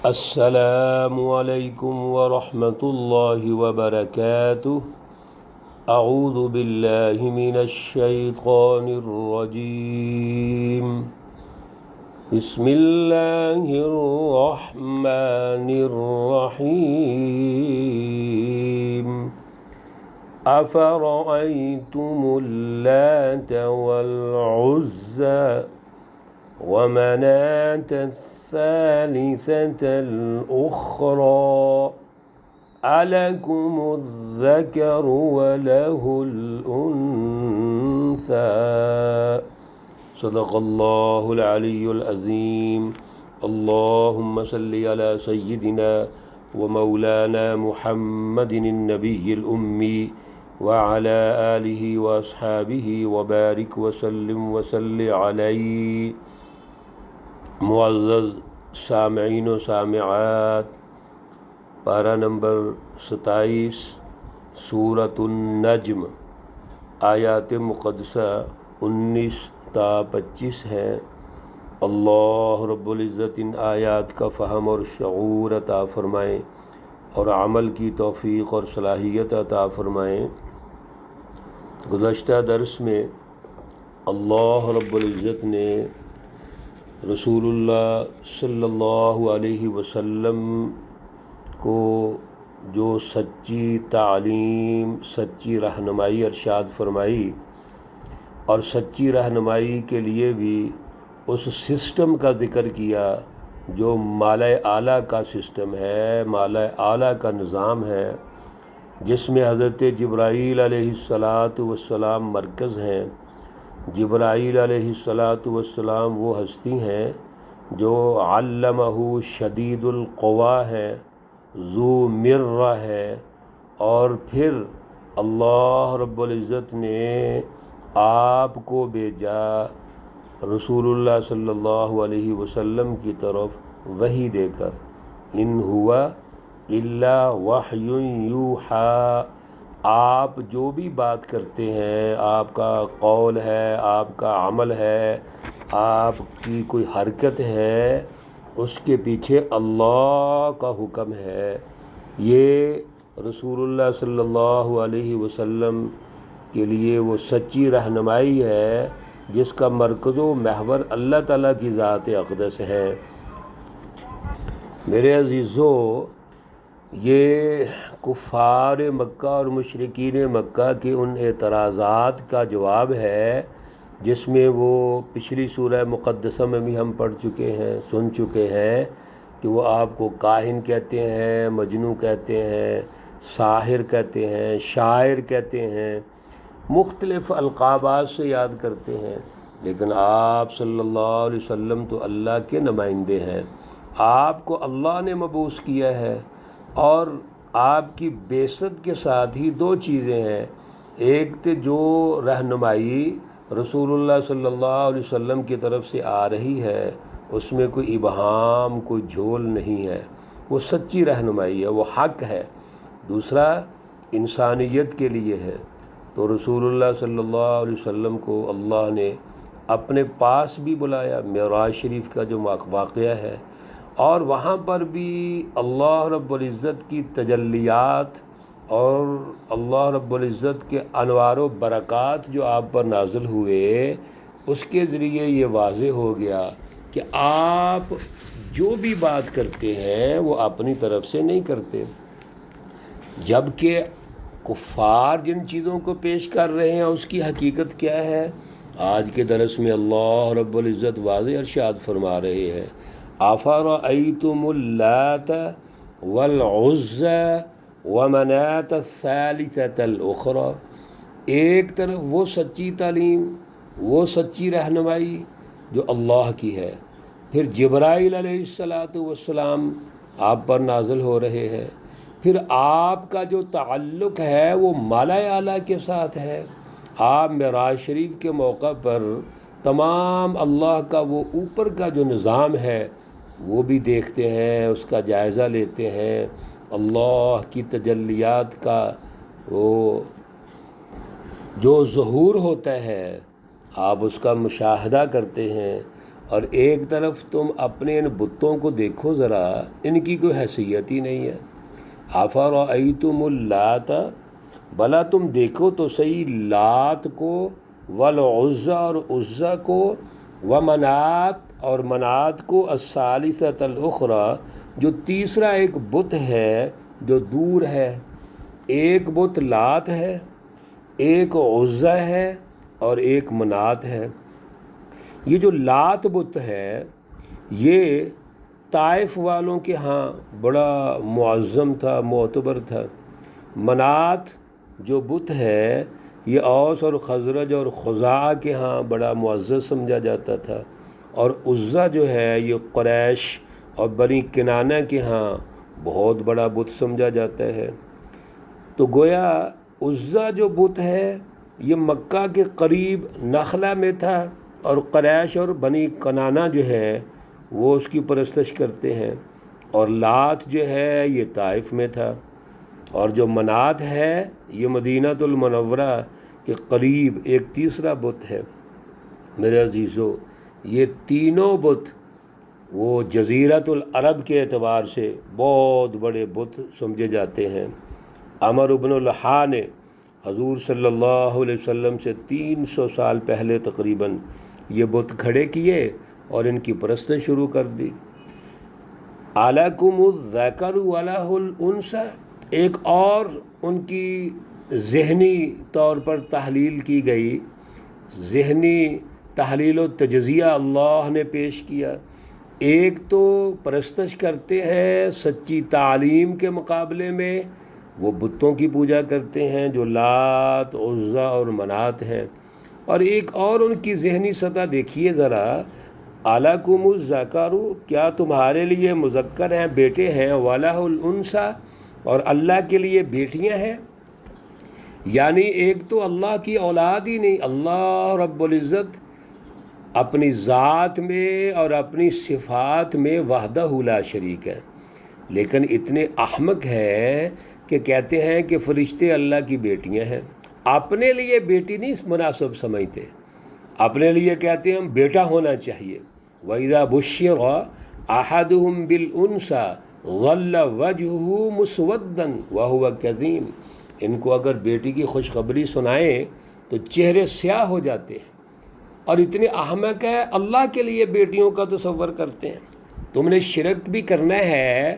السلام علیکم ورحمۃ اللہ وبرکاتہ۔ اعوذ باللہ من الشیطان الرجیم، بسم اللہ الرحمن الرحیم۔ افرأیتم اللات والعزى ومناة الثالثة الأخرى ألكم الذكر وله الأنثى؟ صدق الله العلي العظيم۔ اللهم صل على سيدنا ومولانا محمد النبي الأمي وعلى آله وأصحابه وبارك وسلم عليه۔ معزز سامعین و سامعات، پارہ نمبر 27 سورۃ النجم، آیات مقدسہ 19 تا 25 ہیں۔ اللہ رب العزت ان آیات کا فہم اور شعور عطا فرمائیں اور عمل کی توفیق اور صلاحیت عطا فرمائیں۔ گزشتہ درس میں اللہ رب العزت نے رسول اللہ صلی اللہ علیہ وسلم کو جو سچی تعلیم، سچی رہنمائی ارشاد فرمائی، اور سچی رہنمائی کے لیے بھی اس سسٹم کا ذکر کیا جو مالا اعلیٰ کا سسٹم ہے، مالا اعلیٰ کا نظام ہے، جس میں حضرت جبرائیل علیہ السلام مرکز ہیں۔ جبرائیل علیہ السلام وہ ہستی ہیں جو علمہ شدید القوا ہے، ذو مرہ ہے، اور پھر اللہ رب العزت نے آپ کو بھیجا رسول اللہ صلی اللہ علیہ وسلم کی طرف وحی دے کر، ان ہوا الا وحی یوحیٰ۔ آپ جو بھی بات کرتے ہیں، آپ کا قول ہے، آپ کا عمل ہے، آپ کی کوئی حرکت ہے، اس کے پیچھے اللہ کا حکم ہے۔ یہ رسول اللہ صلی اللہ علیہ وسلم کے لیے وہ سچی رہنمائی ہے جس کا مرکز و محور اللہ تعالیٰ کی ذات اقدس ہے۔ میرے عزیزو، یہ کفار مکہ اور مشرکین مکہ کے ان اعتراضات کا جواب ہے جس میں وہ پچھلی سورہ مقدسہ میں بھی ہم پڑھ چکے ہیں، سن چکے ہیں کہ وہ آپ کو کاہن کہتے ہیں، مجنوں کہتے ہیں، ساحر کہتے ہیں، شاعر کہتے ہیں، مختلف القابات سے یاد کرتے ہیں، لیکن آپ صلی اللہ علیہ وسلم تو اللہ کے نمائندے ہیں۔ آپ کو اللہ نے مبعوث کیا ہے، اور آپ کی بعثت کے ساتھ ہی دو چیزیں ہیں۔ ایک تو جو رہنمائی رسول اللہ صلی اللہ علیہ وسلم کی طرف سے آ رہی ہے، اس میں کوئی ابہام، کوئی جھول نہیں ہے، وہ سچی رہنمائی ہے، وہ حق ہے۔ دوسرا انسانیت کے لیے ہے۔ تو رسول اللہ صلی اللہ علیہ وسلم کو اللہ نے اپنے پاس بھی بلایا، معراج شریف کا جو واقعہ ہے، اور وہاں پر بھی اللہ رب العزت کی تجلیات اور اللہ رب العزت کے انوار و برکات جو آپ پر نازل ہوئے، اس کے ذریعے یہ واضح ہو گیا کہ آپ جو بھی بات کرتے ہیں وہ اپنی طرف سے نہیں کرتے، جبکہ کفار جن چیزوں کو پیش کر رہے ہیں اس کی حقیقت کیا ہے؟ آج کے درس میں اللہ رب العزت واضح ارشاد فرما رہے ہیں، افرأیتم اللات والعزى ومناة الثالثة الأخرى۔ ایک طرف وہ سچی تعلیم، وہ سچی رہنمائی جو اللہ کی ہے، پھر جبرائیل علیہ السلام آپ پر نازل ہو رہے ہیں، پھر آپ کا جو تعلق ہے وہ مالا اعلیٰ کے ساتھ ہے۔ آپ معراج شریف کے موقع پر تمام اللہ کا وہ اوپر کا جو نظام ہے وہ بھی دیکھتے ہیں، اس کا جائزہ لیتے ہیں، اللہ کی تجلیات کا وہ جو ظہور ہوتا ہے آپ اس کا مشاہدہ کرتے ہیں، اور ایک طرف تم اپنے ان بتوں کو دیکھو ذرا، ان کی کوئی حیثیت ہی نہیں ہے۔ افرأیتم اللات، بھلا تم دیکھو تو صحیح لات کو، والعزیٰ اور عزیٰ کو، ومنات اور منات کو، الثالثۃ الاخری جو تیسرا ایک بت ہے جو دور ہے۔ ایک بت لات ہے، ایک عزیٰ ہے اور ایک منات ہے۔ یہ جو لات بت ہے یہ طائف والوں کے ہاں بڑا معظم تھا، معتبر تھا۔ منات جو بت ہے یہ اوس اور خزرج اور خزاعہ کے ہاں بڑا معزز سمجھا جاتا تھا، اور عزیٰ جو ہے یہ قریش اور بنی کنانہ کے ہاں بہت بڑا بت سمجھا جاتا ہے۔ تو گویا عزیٰ جو بت ہے یہ مکہ کے قریب نخلا میں تھا، اور قریش اور بنی کنانہ جو ہے وہ اس کی پرستش کرتے ہیں، اور لات جو ہے یہ طائف میں تھا، اور جو منات ہے یہ مدینۃ المنورہ کے قریب ایک تیسرا بت ہے۔ میرے عزیزو، یہ تینوں بت وہ جزیرۃ العرب کے اعتبار سے بہت بڑے بت سمجھے جاتے ہیں۔ عمرو بن الحا نے حضور صلی اللہ علیہ وسلم سے 300 سال پہلے تقریباً یہ بت کھڑے کیے اور ان کی پرستش شروع کر دی۔ اَلَکُمُ الذَّکَرُ وَلَهُ الْأُنثىٰ، ایک اور ان کی ذہنی طور پر تحلیل کی گئی، ذہنی تحلیل و تجزیہ اللہ نے پیش کیا۔ ایک تو پرستش کرتے ہیں سچی تعلیم کے مقابلے میں، وہ بتوں کی پوجا کرتے ہیں جو لات، عزیٰ اور منات ہیں، اور ایک اور ان کی ذہنی سطح دیکھیے ذرا، اَلَکُمُ الذَّکَرُ، کیا تمہارے لیے مذکر ہیں، بیٹے ہیں، وَلَهُ الْأُنثىٰ اور اللہ کے لیے بیٹیاں ہیں۔ یعنی ایک تو اللہ کی اولاد ہی نہیں، اللہ رب العزت اپنی ذات میں اور اپنی صفات میں وحدہ لا شریک ہے، لیکن اتنے احمق ہیں کہ کہتے ہیں کہ فرشتے اللہ کی بیٹیاں ہیں۔ اپنے لیے بیٹی نہیں مناسب سمجھتے، اپنے لیے کہتے ہیں ہم بیٹا ہونا چاہیے۔ وَإِذَا بُشِّرَ أَحَدُهُم بِالْأُنثىٰ ظَلَّ وَجْهُهُ مُسْوَدًّا وَهُوَ كَظِيمٌ، ان کو اگر بیٹی کی خوشخبری سنائیں تو چہرے سیاہ ہو جاتے ہیں، اور اتنے احمق ہیں اللہ کے لیے بیٹیوں کا تصور کرتے ہیں۔ تم نے شرک بھی کرنا ہے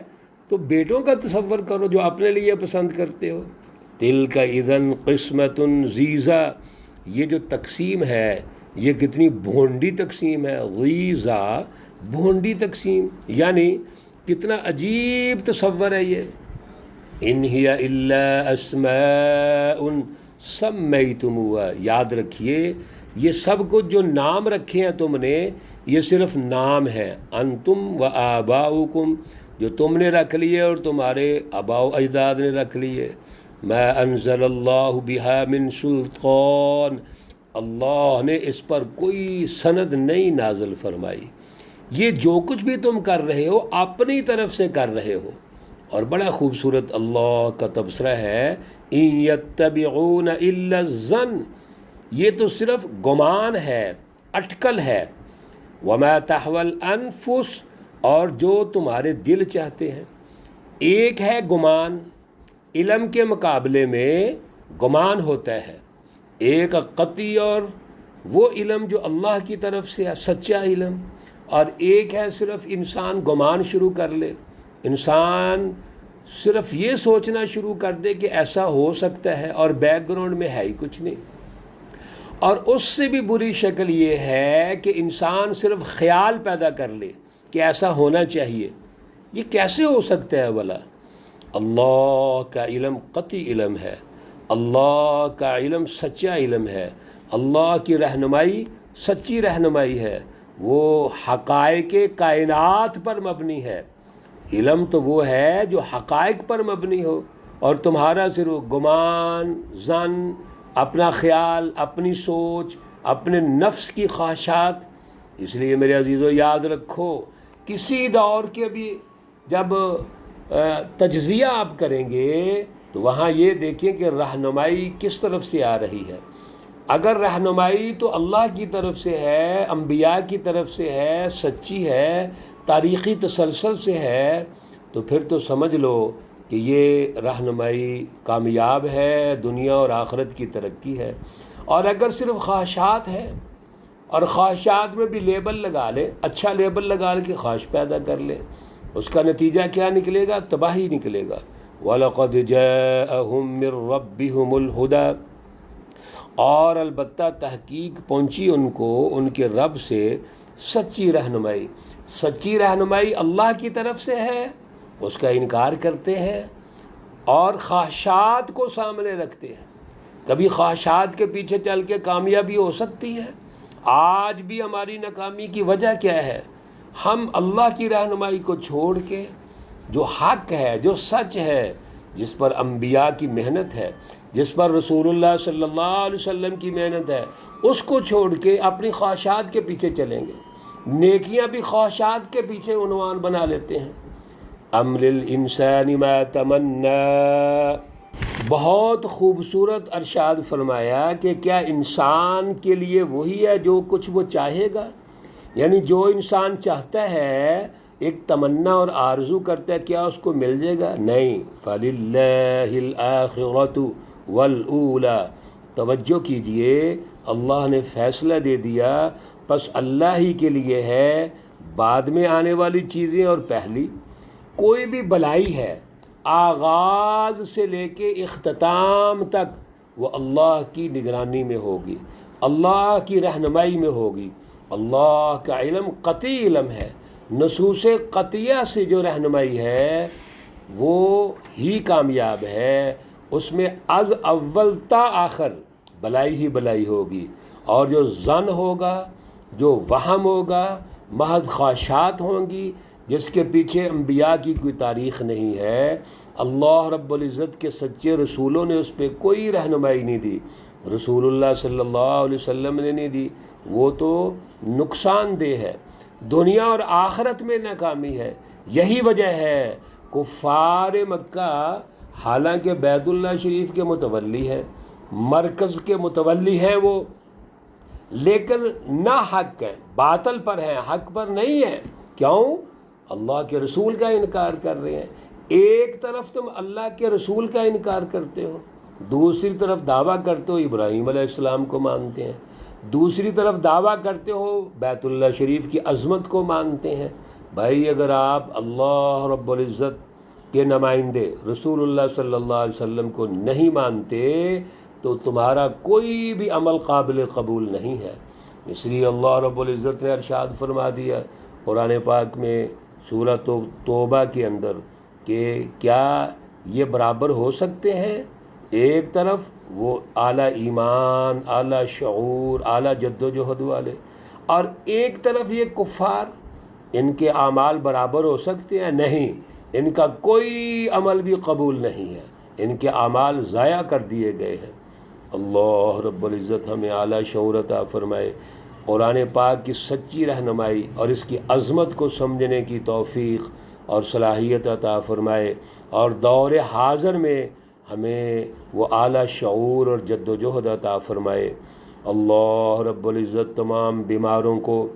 تو بیٹوں کا تصور کرو جو اپنے لیے پسند کرتے ہو۔ تِلْکَ اِذًا قِسْمَةٌ ضِیزَىٰ، یہ جو تقسیم ہے یہ کتنی بھونڈی تقسیم ہے، غیزہ بھونڈی تقسیم، یعنی کتنا عجیب تصور ہے یہ۔ ان ہی الا اسماء سمیتموها، یاد رکھیے یہ سب کچھ جو نام رکھے ہیں تم نے یہ صرف نام ہیں، انتم و آباؤکم، جو تم نے رکھ لیے اور تمہارے آباء و اجداد نے رکھ لیے۔ ما انزل اللہ بها من سلطان، اللہ نے اس پر کوئی سند نہیں نازل فرمائی۔ یہ جو کچھ بھی تم کر رہے ہو اپنی طرف سے کر رہے ہو، اور بڑا خوبصورت اللہ کا تبصرہ ہے، ان یتبعون الا الظن، یہ تو صرف گمان ہے، اٹکل ہے، وما تحوی الانفس، اور جو تمہارے دل چاہتے ہیں۔ ایک ہے گمان، علم کے مقابلے میں گمان ہوتا ہے، ایک قطعی اور وہ علم جو اللہ کی طرف سے ہے، سچا علم، اور ایک ہے صرف انسان گمان شروع کر لے، انسان صرف یہ سوچنا شروع کر دے کہ ایسا ہو سکتا ہے اور بیک گراؤنڈ میں ہے ہی کچھ نہیں۔ اور اس سے بھی بری شکل یہ ہے کہ انسان صرف خیال پیدا کر لے کہ ایسا ہونا چاہیے۔ یہ کیسے ہو سکتا ہے بھلا؟ اللہ کا علم قطعی علم ہے، اللہ کا علم سچا علم ہے، اللہ کی رہنمائی سچی رہنمائی ہے، وہ حقائق کائنات پر مبنی ہے۔ علم تو وہ ہے جو حقائق پر مبنی ہو، اور تمہارا صرف گمان، ظن، اپنا خیال، اپنی سوچ، اپنے نفس کی خواہشات۔ اس لیے میرے عزیزو یاد رکھو، کسی دور کے بھی جب تجزیہ آپ کریں گے تو وہاں یہ دیکھیں کہ رہنمائی کس طرف سے آ رہی ہے۔ اگر رہنمائی تو اللہ کی طرف سے ہے، انبیاء کی طرف سے ہے، سچی ہے، تاریخی تسلسل سے ہے، تو پھر تو سمجھ لو کہ یہ رہنمائی کامیاب ہے، دنیا اور آخرت کی ترقی ہے۔ اور اگر صرف خواہشات ہے اور خواہشات میں بھی لیبل لگا لے، اچھا لیبل لگا کے خواہش پیدا کر لے، اس کا نتیجہ کیا نکلے گا؟ تباہی نکلے گا۔ وَلَقَدْ جَاءَهُم مِّن رَّبِّهُمُ الْهُدَىٰ، اور البتہ تحقیق پہنچی ان کو ان کے رب سے سچی رہنمائی۔ سچی رہنمائی اللہ کی طرف سے ہے، اس کا انکار کرتے ہیں اور خواہشات کو سامنے رکھتے ہیں۔ کبھی خواہشات کے پیچھے چل کے کامیابی ہو سکتی ہے۔ آج بھی ہماری ناکامی کی وجہ کیا ہے؟ ہم اللہ کی رہنمائی کو چھوڑ کے جو حق ہے، جو سچ ہے، جس پر انبیاء کی محنت ہے، جس پر رسول اللہ صلی اللہ علیہ وسلم کی محنت ہے، اس کو چھوڑ کے اپنی خواہشات کے پیچھے چلیں گے۔ نیکیاں بھی خواہشات کے پیچھے عنوان بنا لیتے ہیں۔ ام للانسان ما تمنا، بہت خوبصورت ارشاد فرمایا کہ کیا انسان کے لیے وہی ہے جو کچھ وہ چاہے گا؟ یعنی جو انسان چاہتا ہے، ایک تمنا اور آرزو کرتا ہے، کیا اس کو مل جائے گا؟ نہیں۔ فَلِلَّهِ الْآخِرَةُ وَالْأُولَىٰ، توجہ کیجئے، اللہ نے فیصلہ دے دیا، پس اللہ ہی کے لیے ہے بعد میں آنے والی چیزیں اور پہلی۔ کوئی بھی بلائی ہے، آغاز سے لے کے اختتام تک وہ اللہ کی نگرانی میں ہوگی، اللہ کی رہنمائی میں ہوگی۔ اللہ کا علم قطعی علم ہے، نصوص قطعیہ سے جو رہنمائی ہے وہ ہی کامیاب ہے، اس میں از اول تا آخر بلائی ہی بلائی ہوگی۔ اور جو ظن ہوگا، جو وہم ہوگا، محض خواہشات ہوں گی، جس کے پیچھے انبیاء کی کوئی تاریخ نہیں ہے، اللہ رب العزت کے سچے رسولوں نے اس پہ کوئی رہنمائی نہیں دی، رسول اللہ صلی اللہ علیہ وسلم نے نہیں دی، وہ تو نقصان دہ ہے، دنیا اور آخرت میں ناکامی ہے۔ یہی وجہ ہے کفار مکہ حالانکہ بیت اللہ شریف کے متولی ہے، مرکز کے متولی ہیں وہ، لیکن نہ حق ہیں، باطل پر ہیں، حق پر نہیں ہیں۔ کیوں؟ اللہ کے رسول کا انکار کر رہے ہیں۔ ایک طرف تم اللہ کے رسول کا انکار کرتے ہو، دوسری طرف دعویٰ کرتے ہو ابراہیم علیہ السلام کو مانتے ہیں، دوسری طرف دعویٰ کرتے ہو بیت اللہ شریف کی عظمت کو مانتے ہیں۔ بھائی اگر آپ اللہ رب العزت کے نمائندے رسول اللہ صلی اللہ علیہ وسلم کو نہیں مانتے تو تمہارا کوئی بھی عمل قابل قبول نہیں ہے۔ اس لیے اللہ رب العزت نے ارشاد فرما دیا قرآن پاک میں سورہ توبہ کے اندر کہ کیا یہ برابر ہو سکتے ہیں؟ ایک طرف وہ اعلیٰ ایمان، اعلیٰ شعور، اعلیٰ جد و جہد والے، اور ایک طرف یہ کفار، ان کے اعمال برابر ہو سکتے ہیں؟ نہیں، ان کا کوئی عمل بھی قبول نہیں ہے، ان کے اعمال ضائع کر دیے گئے ہیں۔ اللہ رب العزت ہمیں اعلیٰ شعور عطا فرمائے، قرآن پاک کی سچی رہنمائی اور اس کی عظمت کو سمجھنے کی توفیق اور صلاحیت عطا فرمائے، اور دور حاضر میں ہمیں وہ اعلیٰ شعور اور جد و جہد عطا فرمائے۔ اللہ رب العزت تمام بیماروں کو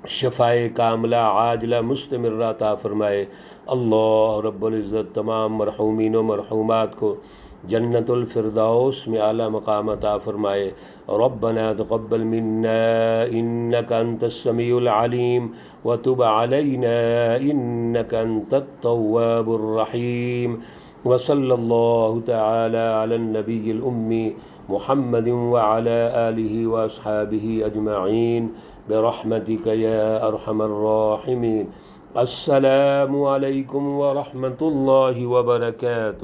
شفائے کاملہ عاجلہ مستمرہ عطا فرمائے۔ اللہ رب العزت تمام مرحومین و مرحومات کو جنت الفردوس میں اعلیٰ مقام عطا فرمائے۔ ربنا تقبل منا انك انت السمیع العلیم وتب علینا انك انت التواب الرحیم، وصلی اللہ تعالی علی النبی الأمی محمد وعلی آلہ واصحابہ اجمعین برحمتک یا ارحم الراحمین۔ السلام علیکم ورحمۃ اللہ وبرکاتہ۔